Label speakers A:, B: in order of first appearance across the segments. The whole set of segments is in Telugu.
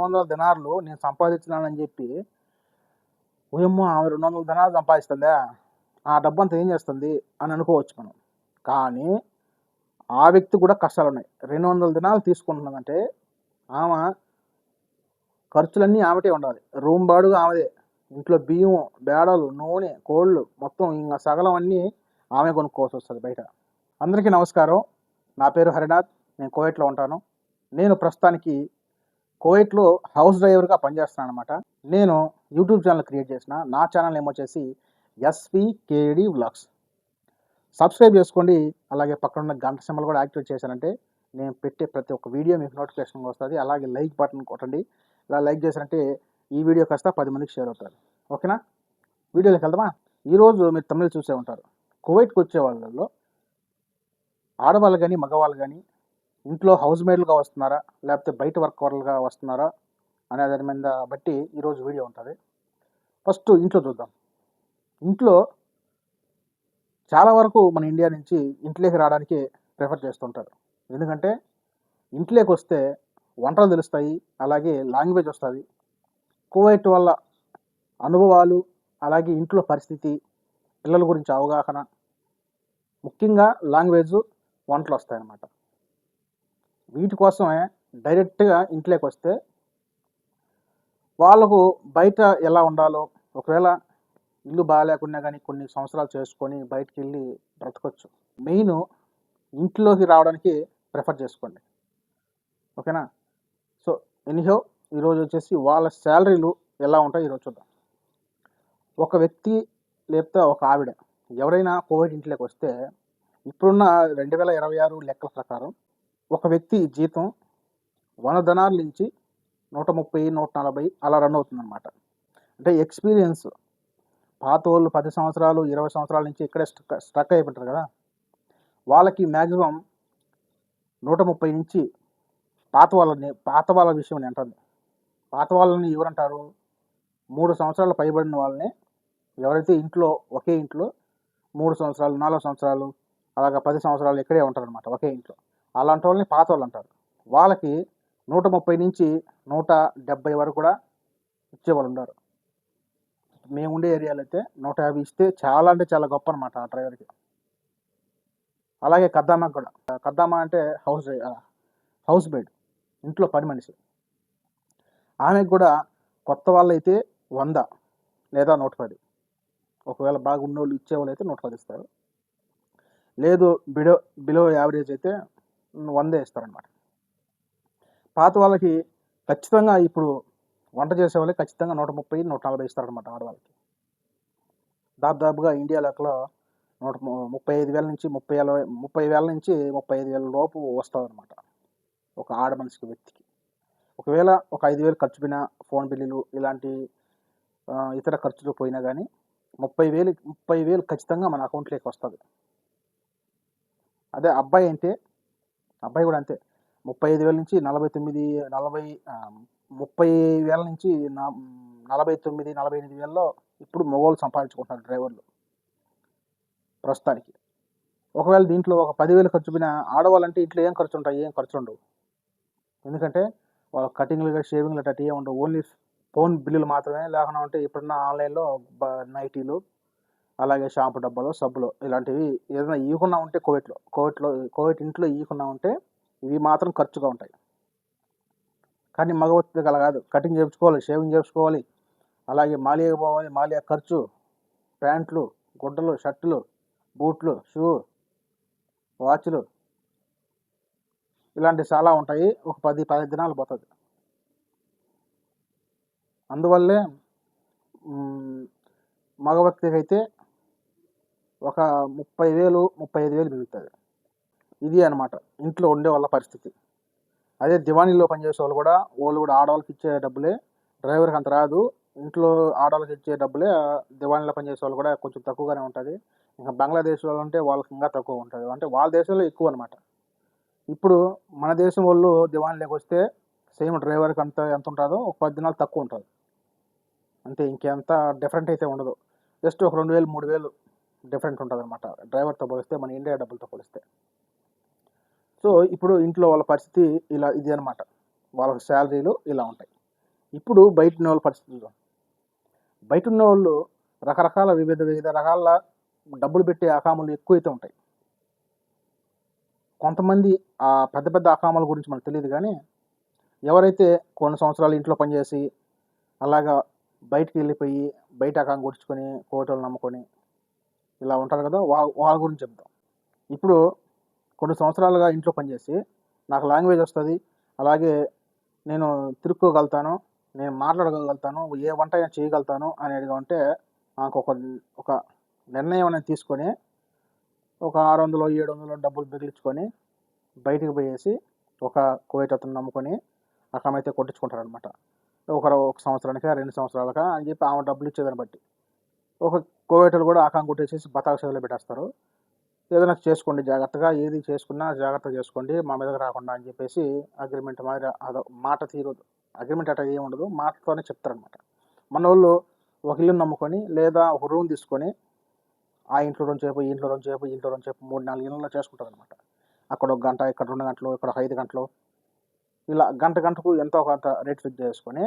A: 200 దినార్లు నేను సంపాదించినానని చెప్పి, ఓయమ్మో ఆమె 200 దినార్లు సంపాదిస్తుందా, ఆ డబ్బంతా ఏం చేస్తుంది అని అనుకోవచ్చు మనం. కానీ ఆ వ్యక్తి కూడా కష్టాలున్నాయి. 200 దినాలు తీసుకుంటున్నదంటే ఆమె ఖర్చులన్నీ ఆమెటే ఉండాలి. రూమ్ బాడుగ ఆమెదే, ఇంట్లో బియ్యం, బేడలు, నూనె, కోళ్ళు మొత్తం ఇంకా సగలం అన్నీ ఆమె కొనుక్కోవాల్సి వస్తుంది బయట. అందరికీ నమస్కారం. నా పేరు హరినాథ్. నేను కువైట్లో ఉంటాను. నేను ప్రస్తుతానికి కువైట్లో హౌస్ డ్రైవర్గా పనిచేస్తున్నాను అనమాట. నేను యూట్యూబ్ ఛానల్ క్రియేట్ చేసిన. నా ఛానల్ ఏమొచ్చేసి ఎస్వికేడి వ్లాగ్స్. సబ్స్క్రైబ్ చేసుకోండి. అలాగే పక్కన ఉన్న గంట సింబల్ కూడా యాక్టివేట్ చేశానంటే నేను పెట్టే ప్రతి ఒక్క వీడియో మీకు నోటిఫికేషన్ వస్తుంది. అలాగే లైక్ బటన్ కొట్టండి. ఇలా లైక్ చేశారంటే ఈ వీడియో కాస్త 10 మందికి షేర్ అవుతారు. ఓకేనా? వీడియోలోకి వెళ్దామా? ఈరోజు మీరు తమిళ చూసే ఉంటారు. కువైట్కి వచ్చే వాళ్ళలో ఆడవాళ్ళు కానీ మగవాళ్ళు కానీ ఇంట్లో హౌస్ మేడ్లుగా వస్తున్నారా, లేకపోతే బయట వర్కర్లుగా వస్తున్నారా అనే దాని మీద బట్టి ఈరోజు వీడియో ఉంటుంది. ఫస్ట్ ఇంట్లో చూద్దాం. ఇంట్లో చాలా వరకు మన ఇండియా నుంచి ఇంట్లోకి రావడానికి ప్రిఫర్ చేస్తుంటారు. ఎందుకంటే ఇంట్లోకి వస్తే వంటలు తెలుస్తాయి, అలాగే లాంగ్వేజ్ వస్తుంది. కువైట్ వల్ల అనుభవాలు, అలాగే ఇంట్లో పరిస్థితి, పిల్లల గురించి అవగాహన, ముఖ్యంగా లాంగ్వేజ్, వంటలు వస్తాయన్నమాట. వీటి కోసమే డైరెక్ట్గా ఇంట్లోకి వస్తే వాళ్ళకు బయట ఎలా ఉండాలో, ఒకవేళ ఇల్లు బాగాలేకున్నా కానీ కొన్ని సంవత్సరాలు చేసుకొని బయటికి వెళ్ళి బ్రతకొచ్చు. మెయిన్ ఇంట్లోకి రావడానికి ప్రిఫర్ చేసుకోండి. ఓకేనా? సో ఎనీహౌ ఈరోజు వచ్చేసి వాళ్ళ శాలరీలు ఎలా ఉంటాయో ఈరోజు చూద్దాం. ఒక వ్యక్తి లేకపోతే ఒక ఆవిడ ఎవరైనా కోవిడ్ ఇంట్లోకి వస్తే ఇప్పుడున్న 2026 లెక్కల ప్రకారం ఒక వ్యక్తి జీతం 100 దినార్ల నుంచి 130, 140 అలా రన్ అవుతుందన్నమాట. అంటే ఎక్స్పీరియన్స్ పాత వాళ్ళు 10 సంవత్సరాలు 20 సంవత్సరాల నుంచి ఇక్కడే స్ట్రక్ అయిపోతారు కదా, వాళ్ళకి మ్యాక్సిమం 130 నుంచి పాత వాళ్ళ విషయం నేను అంటాను. పాత వాళ్ళని ఎవరంటారు? 3 సంవత్సరాలు పైబడిన వాళ్ళని, ఎవరైతే ఇంట్లో ఒకే ఇంట్లో 3 సంవత్సరాలు 4 సంవత్సరాలు అలాగా 10 సంవత్సరాలు ఇక్కడే ఉంటారనమాట ఒకే ఇంట్లో, అలాంటి వాళ్ళని పాత వాళ్ళు అంటారు. వాళ్ళకి 130 నుంచి 170 వరకు కూడా ఇచ్చేవాళ్ళు ఉన్నారు. మేము ఉండే ఏరియాలో అయితే 150 ఇస్తే చాలా అంటే చాలా గొప్ప అనమాట ఆ డ్రైవర్కి. అలాగే కద్దామాకి కూడా, కద్దామా అంటే హౌస్ మేడ్, ఇంట్లో పని మనిషి. ఆమెకు కూడా కొత్త వాళ్ళు అయితే 100 లేదా 110, ఒకవేళ బాగా ఉన్నోళ్ళు ఇచ్చేవాళ్ళు అయితే 110 ఇస్తారు. లేదు బిలో యావరేజ్ అయితే 100 ఇస్తారనమాట. పాత వాళ్ళకి ఖచ్చితంగా ఇప్పుడు వంట చేసే వాళ్ళకి ఖచ్చితంగా 130, 140 ఇస్తారనమాట ఆడవాళ్ళకి. దాదాపుగా ఇండియా లెక్కలో 135,000 నుంచి 30,000 నుంచి 35,000 లోపు వస్తుంది అనమాట ఒక ఆడ మనిషికి, వ్యక్తికి. ఒకవేళ ఒక 5,000 ఖర్చు పోయినా, ఫోన్ బిల్లులు ఇలాంటి ఇతర ఖర్చులు పోయినా కానీ 30,000 ఖచ్చితంగా మన అకౌంట్లోకి వస్తుంది. అదే అబ్బాయి అంటే అబ్బాయి కూడా అంతే, 35,000 నుంచి 30,000 నుంచి 49, 48,000లో ఇప్పుడు మగవాళ్ళు సంపాదించుకుంటున్నారు డ్రైవర్లు ప్రస్తుతానికి. ఒకవేళ దీంట్లో ఒక 10,000 ఖర్చు పోయినా ఆడవాళ్ళంటే ఇంట్లో ఏం ఖర్చు ఉంటాయి? ఏం ఖర్చు ఉండవు. ఎందుకంటే వాళ్ళ కటింగ్లు షేవింగ్లు అట్లా ఏం ఉండవు. ఓన్లీ ఫోన్ బిల్లులు మాత్రమే. లేకుండా ఉంటే ఇప్పుడున్న ఆన్లైన్లో నైటీలు, అలాగే షాంపూ డబ్బాలు, సబ్బులు ఇలాంటివి ఏదైనా ఇవ్వకుండా ఉంటే కోవిడ్ ఇంట్లో ఇవ్వకుండా ఉంటే ఇవి మాత్రం ఖర్చుగా ఉంటాయి. కానీ మగవచ్చి అలా కాదు. కటింగ్ చేయించుకోవాలి, షేవింగ్ చేయించుకోవాలి, అలాగే మాలియాకి పోవాలి, మాలియా ఖర్చు, ప్యాంట్లు, గుడ్డలు, షర్టులు, బూట్లు, షూ, వాచ్లు ఇలాంటివి చాలా ఉంటాయి. ఒక 10-15 దినాలు పోతుంది. అందువల్లే మగ వ్యక్తికి అయితే ఒక 30,000, 35,000 మిగులుతుంది. ఇది అనమాట ఇంట్లో ఉండే వాళ్ళ పరిస్థితి. అదే దివాణీలో పనిచేసే వాళ్ళు కూడా ఆడవాళ్ళకి ఇచ్చే డబ్బులే, డ్రైవర్కి అంత రాదు. ఇంట్లో ఆడవాళ్ళకి ఇచ్చే డబ్బులే దివాణీలో పనిచేసే వాళ్ళు కూడా కొంచెం తక్కువగానే ఉంటుంది. ఇంకా బంగ్లాదేశ్ వాళ్ళు అంటే వాళ్ళకి ఇంకా తక్కువ ఉంటుంది. అంటే వాళ్ళ దేశంలో ఎక్కువ అనమాట. ఇప్పుడు మన దేశం వాళ్ళు దివాణీలోకి వస్తే సేమ్ డ్రైవర్కి ఎంత ఉంటుందో ఒక 10 దినాలు తక్కువ ఉంటుంది అంతే. ఇంకెంత డిఫరెంట్ అయితే ఉండదు. జస్ట్ ఒక 2,000, 3,000 డిఫరెంట్ ఉంటుంది అనమాట డ్రైవర్తో పోలిస్తే, మన ఇండియా డబ్బులతో పోలిస్తే. సో ఇప్పుడు ఇంట్లో వాళ్ళ పరిస్థితి ఇది అనమాట. వాళ్ళకి శాలరీలు ఇలా ఉంటాయి. ఇప్పుడు బయట ఉన్న వాళ్ళ పరిస్థితుల్లో బయట ఉన్న వాళ్ళు రకరకాల వివిధ రకాల డబ్బులు పెట్టే అకాములు ఎక్కువైతే ఉంటాయి. కొంతమంది ఆ పెద్ద పెద్ద అకాముల గురించి మనకు తెలియదు, కానీ ఎవరైతే కొన్ని సంవత్సరాలు ఇంట్లో పనిచేసి అలాగా బయటికి వెళ్ళిపోయి బయట అకాం కొట్టించుకొని కోటలు నమ్ముకొని ఇలా ఉంటారు కదా, వాళ్ళ గురించి చెప్తాం. ఇప్పుడు కొన్ని సంవత్సరాలుగా ఇంట్లో పనిచేసి నాకు లాంగ్వేజ్ వస్తుంది, అలాగే నేను తిరుక్కోగలుగుతాను, నేను మాట్లాడగలుగుతాను, ఏ వంట అయినా చేయగలుగుతాను అనేదిగా ఉంటే నాకు ఒక నిర్ణయం అనేది తీసుకొని ఒక 600 700 డబ్బులు మిగిలించుకొని బయటికి పోయేసి ఒక కువైట్ అతను నమ్ముకొని అకామైతే కొట్టించుకుంటారనమాట. ఒక సంవత్సరానికా 2 సంవత్సరాలకా అని చెప్పి ఆమె డబ్బులు ఇచ్చేదాన్ని బట్టి ఒక కువైట్లు కూడా అకాం కొట్టేసేసి బతాక సేవలో పెట్టేస్తారు. ఏదైనా చేసుకోండి జాగ్రత్తగా, ఏది చేసుకున్నా జాగ్రత్తగా చేసుకోండి, మా మీదకి రాకుండా అని చెప్పేసి అగ్రిమెంట్ మాదిరి అదో మాట తీరు. అగ్రిమెంట్ అట్లా ఏమి ఉండదు, మాటతోనే చెప్తారనమాట. మన వాళ్ళు ఒక ఇల్లు నమ్ముకొని లేదా ఒక రూమ్ తీసుకొని ఆ ఇంట్లో రెండుసేపు ఈ ఇంట్లో రెండుసేపు 3-4 ఇళ్ళలో చేసుకుంటారు అనమాట. అక్కడ 1 గంట, ఇక్కడ 2 గంటలు, ఇక్కడ 5 గంటలు, ఇలా గంటకు ఎంతో కొంత రేట్ ఫిక్స్ చేసుకొని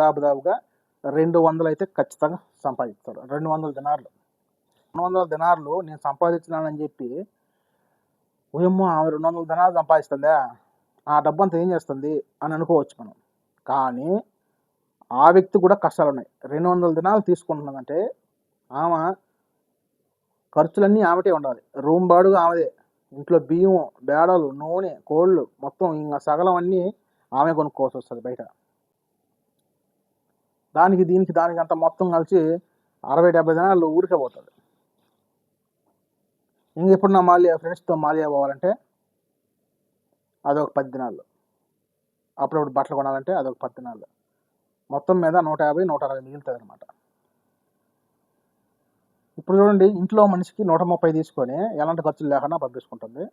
A: దాదాపుగా 200 అయితే ఖచ్చితంగా సంపాదిస్తారు. 200 దినార్లు 200 దినార్లు నేను సంపాదించినానని చెప్పి ఓయమ్మో ఆమె 200 దినాలు సంపాదిస్తుందా, ఆ డబ్బు అంతా ఏం చేస్తుంది అని అనుకోవచ్చు మనం. కానీ ఆ వ్యక్తి కూడా కష్టాలు ఉన్నాయి. 200 దినాలు తీసుకుంటున్నదంటే ఆమె ఖర్చులన్నీ ఆమెటే ఉండాలి, రూమ్ బాడుగా ఆమెదే, ఇంట్లో బియ్యం, బేడలు, నూనె, కోళ్ళు మొత్తం ఇంకా సగలం అన్నీ ఆమె కొనుక్కోవాల్సి వస్తుంది బయట. దానికి అంతా మొత్తం కలిసి 60-70 దినాలు ఊరికే పోతుంది. ఇంకెప్పుడు నా మాలియా ఫ్రెండ్స్తో మాలియా పోవాలంటే అదొక 10 దినాలు, అప్పుడప్పుడు బట్టలు కొనాలంటే అదొక 10 దినాలు, మొత్తం మీద 150-160 మిగులుతుంది అనమాట. ఇప్పుడు చూడండి, ఇంట్లో మనిషికి 130 తీసుకొని ఎలాంటి ఖర్చులు లేకుండా పంపించుకుంటుంది.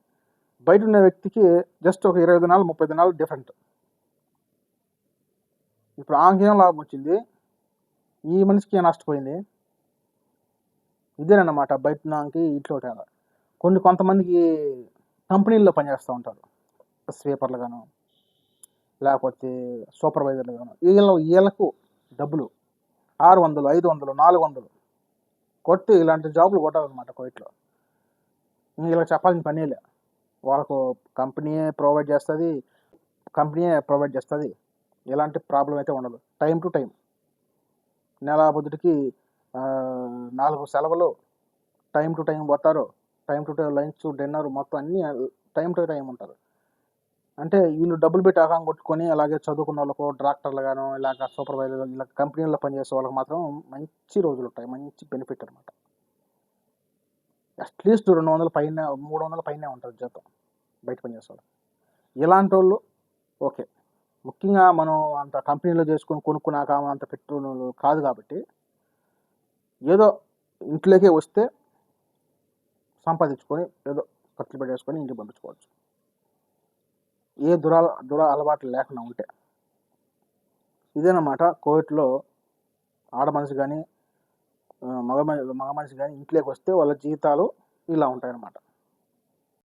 A: బయట ఉన్న వ్యక్తికి జస్ట్ ఒక 20 దినాలు 30 దినాలు డిఫరెంట్. ఇప్పుడు ఆమెకేం లాభం వచ్చింది, ఈ మనిషికి ఏం నష్టపోయింది? ఇదేనమాట బయట నాకి ఇంట్లో తేడా. కొంతమందికి కంపెనీల్లో పనిచేస్తూ ఉంటారు, స్వీపర్లు గాను లేకపోతే సూపర్వైజర్లు గాను. వీళ్ళకు డబ్బులు 600, 500, 400 కొట్టి ఇలాంటి జాబులు కొట్టాలన్నమాట కోవిట్లో. వీళ్ళకి చెప్పాల్సిన పనిలే, వాళ్ళకు కంపెనీయే ప్రొవైడ్ చేస్తుంది, ఎలాంటి ప్రాబ్లం అయితే ఉండదు. టైం టు టైం, నెల పొద్దుటికి 4 సెలవులు, టైం టు టైం పోతారు, time to time lunch, dinner మొత్తం అన్నీ టైం టు టైం ఉంటారు. అంటే వీళ్ళు డబ్బులు పెట్టి అకాం కొట్టుకొని అలాగే చదువుకున్న వాళ్ళకు, డాక్టర్లు గాను ఇలాగ సూపర్వైజర్ ఇలా కంపెనీల్లో పనిచేసే వాళ్ళకి మాత్రం మంచి రోజులు ఉంటాయి, మంచి బెనిఫిట్ అనమాట. అట్లీస్ట్ 200 పైన 300 పైనే ఉంటుంది జీతం బయట పనిచేసేవాళ్ళు. ఇలాంటి వాళ్ళు ఓకే. ముఖ్యంగా మనం అంత కంపెనీలో చేసుకొని కొనుక్కున్నాక అంత పెట్టుబడులు కాదు కాబట్టి ఏదో ఇంట్లోకే వస్తే సంపాదించుకొని ఏదో ఖర్చులు పెట్టేసుకొని ఇంటికి పంపించుకోవచ్చు, ఏ దుర అలవాట్లు లేకుండా ఉంటే. ఇదేనమాట కోవిట్లో ఆడ మనిషి కానీ మగ మనిషి కానీ ఇంట్లోకి వస్తే వాళ్ళ జీతాలు ఇలా ఉంటాయన్నమాట.